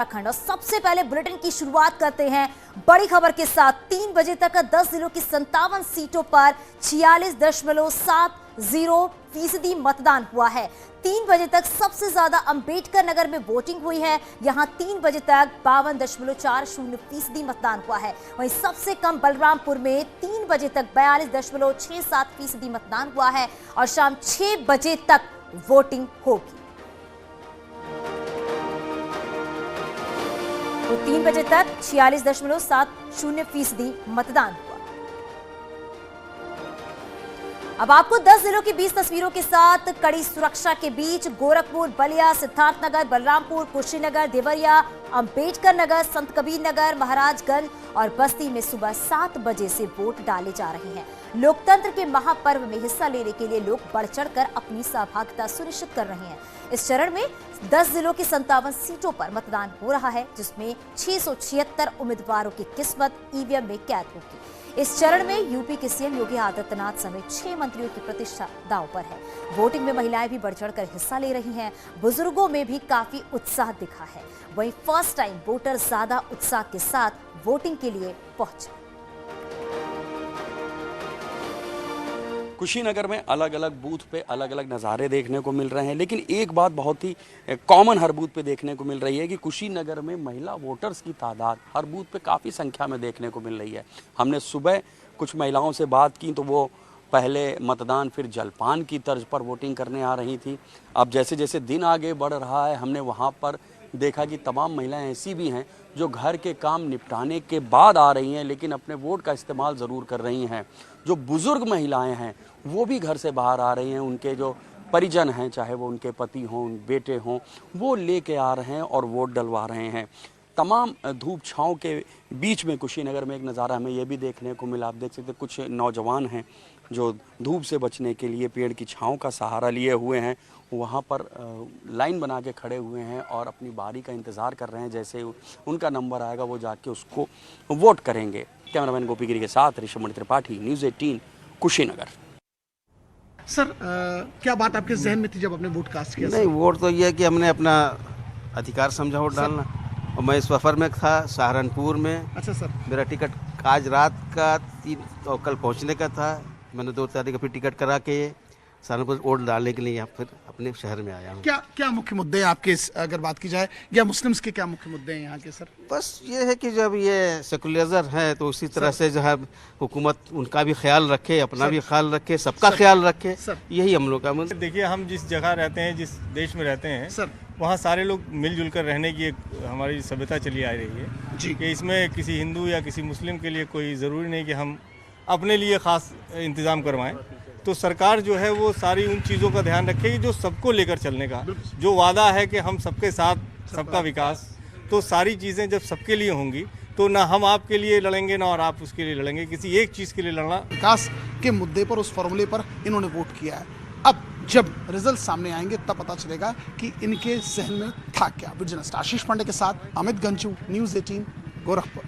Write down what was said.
उत्तराखंड। और सबसे पहले बुलेटिन की शुरुआत करते हैं बड़ी खबर के साथ। 3 बजे तक 10 जिलों की 57 सीटों पर 46.70% मतदान हुआ है। 3 बजे तक सबसे ज्यादा अंबेडकर नगर में वोटिंग हुई है। यहां 3 बजे तक 52.40% मतदान हुआ है। वहीं सबसे कम बलरामपुर में 3 बजे तक 42.67% मतदान हुआ है और शाम 6 बजे तक वोटिंग होगी। तो 3 बजे तक 46.70% मतदान हुआ। अब आपको 10 जिलों की 20 तस्वीरों के साथ कड़ी सुरक्षा के बीच गोरखपुर, बलिया, सिद्धार्थनगर, बलरामपुर, कुशीनगर, देवरिया, अंबेडकर नगर, संत कबीर नगर, महाराजगंज और बस्ती में सुबह 7 बजे से वोट डाले जा रहे हैं। लोकतंत्र के महापर्व में हिस्सा लेने के लिए लोग बढ़ चढ़कर अपनी सहभागिता सुनिश्चित कर रहे हैं। इस चरण में 10 जिलों की 57 सीटों पर मतदान हो रहा है, जिसमें 676 उम्मीदवारों की किस्मत ईवीएम में कैद होगी। इस चरण में यूपी के सीएम योगी आदित्यनाथ समेत 6 मंत्रियों की प्रतिष्ठा दांव पर है। वोटिंग में महिलाएं भी बढ़ चढ़कर हिस्सा ले रही हैं। बुजुर्गों में भी काफी उत्साह दिखा है। वहीं फर्स्ट टाइम वोटर ज्यादा उत्साह के साथ वोटिंग के लिए पहुंचे। कुशीनगर में अलग अलग बूथ पे अलग अलग नज़ारे देखने को मिल रहे हैं, लेकिन एक बात बहुत ही कॉमन हर बूथ पे देखने को मिल रही है कि कुशीनगर में महिला वोटर्स की तादाद हर बूथ पे काफ़ी संख्या में देखने को मिल रही है। हमने सुबह कुछ महिलाओं से बात की तो वो पहले मतदान फिर जलपान की तर्ज पर वोटिंग करने आ रही थी। अब जैसे जैसे दिन आगे बढ़ रहा है, हमने वहाँ पर देखा कि तमाम महिलाएं ऐसी भी हैं जो घर के काम निपटाने के बाद आ रही हैं, लेकिन अपने वोट का इस्तेमाल ज़रूर कर रही हैं। जो बुज़ुर्ग महिलाएं हैं वो भी घर से बाहर आ रही हैं। उनके जो परिजन हैं, चाहे वो उनके पति हों, बेटे हों, वो लेके आ रहे हैं और वोट डलवा रहे हैं। तमाम धूप छाँव के बीच में कुशीनगर में एक नज़ारा हमें ये भी देखने को मिला। आप देख सकते हैं कुछ नौजवान हैं जो धूप से बचने के लिए पेड़ की छाँव का सहारा लिए हुए हैं। वहाँ पर लाइन बना के खड़े हुए हैं और अपनी बारी का इंतज़ार कर रहे हैं। जैसे उनका नंबर आएगा वो जाके उसको वोट करेंगे। कैमरामैन गोपीगिरी के साथ ऋषभ त्रिपाठी, न्यूज़ 18 कुशीनगर। सर क्या बात आपके जहन में थी जब आपने वोट कास्ट किया? नहीं, वोट तो ये है कि हमने अपना अधिकार समझा वोट डालना। और मैं इस सफ़र में था सहारनपुर में। अच्छा सर। मेरा टिकट आज रात का 3 और कल पहुंचने का था। मैंने 2 तारीख का फिर टिकट करा के सहारनपुर वोट डालने के लिए यहाँ फिर अपने शहर में आया हूँ। क्या मुख्य मुद्दे हैं आपके, अगर बात की जाए, या मुस्लिम्स के क्या मुख्य मुद्दे हैं यहाँ के? सर बस ये है कि जब ये सेकुलरिज्म है तो उसी तरह से जो है हुकूमत उनका भी ख्याल रखे, अपना भी ख्याल रखे, सबका ख्याल रखे। यही हम लोग का मुद्दा। देखिए, हम जिस जगह रहते हैं, जिस देश में रहते हैं सर, वहाँ सारे लोग मिलजुल कर रहने की एक हमारी सभ्यता चली आ रही है जी। कि इसमें किसी हिंदू या किसी मुस्लिम के लिए कोई ज़रूरी नहीं कि हम अपने लिए ख़ास इंतज़ाम करवाएं। तो सरकार जो है वो सारी उन चीज़ों का ध्यान रखेगी जो सबको लेकर चलने का जो वादा है कि हम सबके साथ, सबका विकास। तो सारी चीज़ें जब सबके लिए होंगी तो ना हम आपके लिए लड़ेंगे ना और आप उसके लिए लड़ेंगे। किसी एक चीज़ के लिए लड़ना। विकास के मुद्दे पर, उस फॉर्मूले पर इन्होंने वोट किया है। अब जब रिजल्ट सामने आएंगे तब पता चलेगा कि इनके जहन में था क्या। जर्नलिस्ट आशीष पांडे के साथ अमित गंजू, न्यूज़ 18 गोरखपुर।